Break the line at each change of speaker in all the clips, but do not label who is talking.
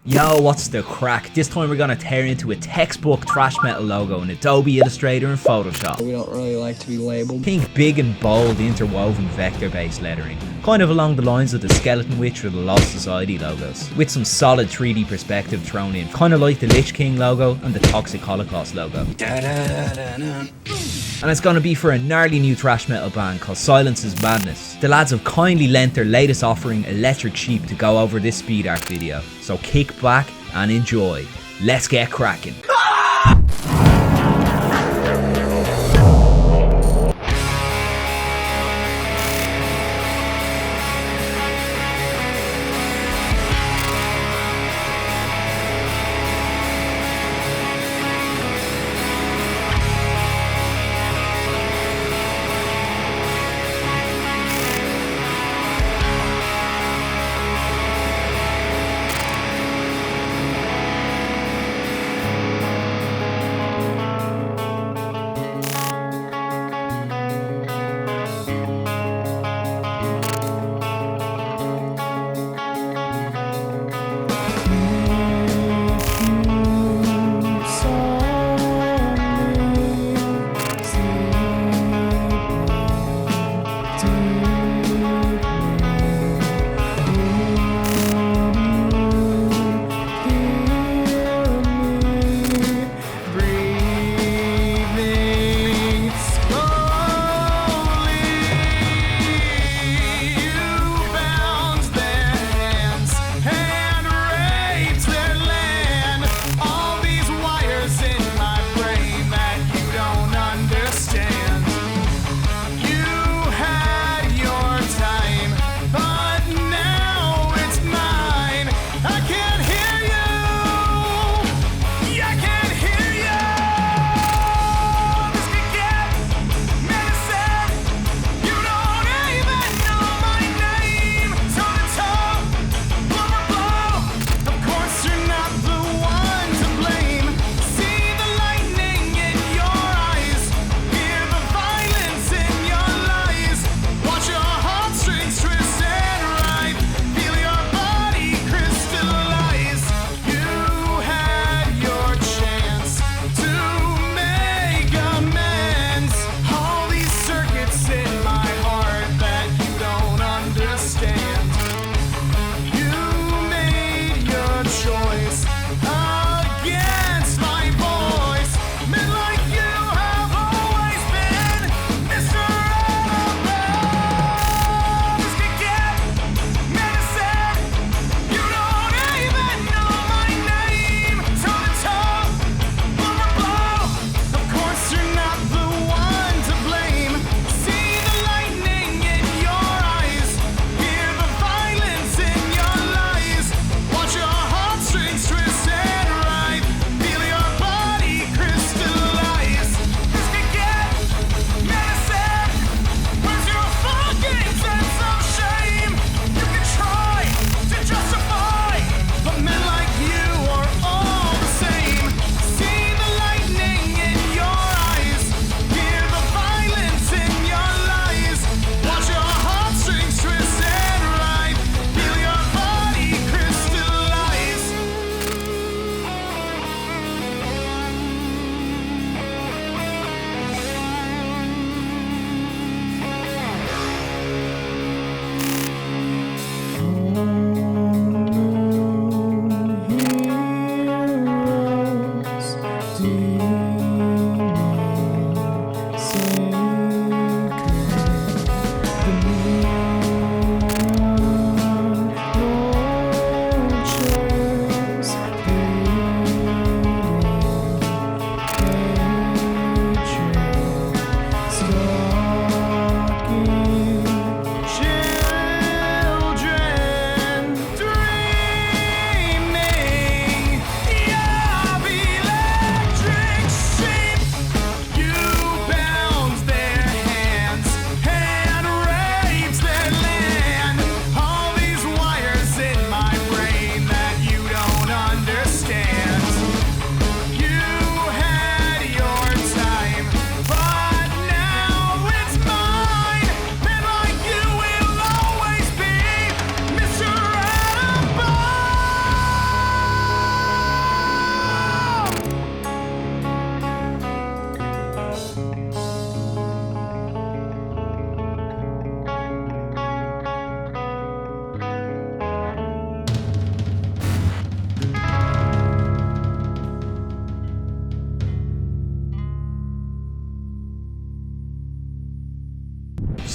Yo, what's the crack? This time we're gonna tear into a textbook thrash metal logo in Adobe Illustrator and Photoshop.
We don't really like to be labeled.
Think big and bold interwoven vector-based lettering, kind of along the lines of the Skeleton Witch or the Lost Society logos, with some solid 3D perspective thrown in, kind of like the Lich King logo and the Toxic Holocaust logo. And it's gonna be for a gnarly new thrash metal band called Silence is Madness. The lads have kindly lent their latest offering, Electric Sheep, to go over this speed art video. So kick back and enjoy. Let's get cracking.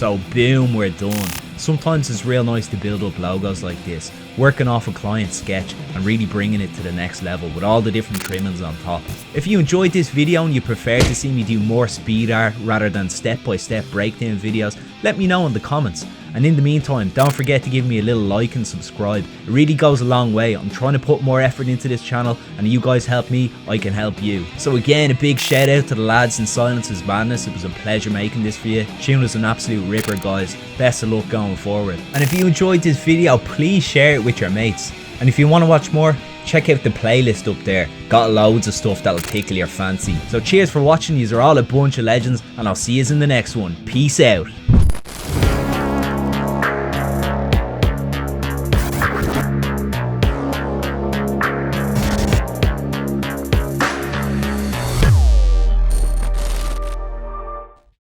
So boom, we're done. Sometimes it's real nice to build up logos like this, working off a client sketch and really bringing it to the next level with all the different trimmings on top. If you enjoyed this video and you prefer to see me do more speed art rather than step-by-step breakdown videos, let me know in the comments. And in the meantime, don't forget to give me a little like and subscribe. It really goes a long way. I'm trying to put more effort into this channel, and you guys help me, I can help you. So again, a big shout out to the lads in Silence's Madness. It was a pleasure making this for you. Tune was an absolute ripper, guys. Best of luck going forward. And if you enjoyed this video, please share it with your mates. And if you want to watch more, check out the playlist up there. Got loads of stuff that'll tickle your fancy. So cheers for watching. These are all a bunch of legends, and I'll see you in the next one. Peace out.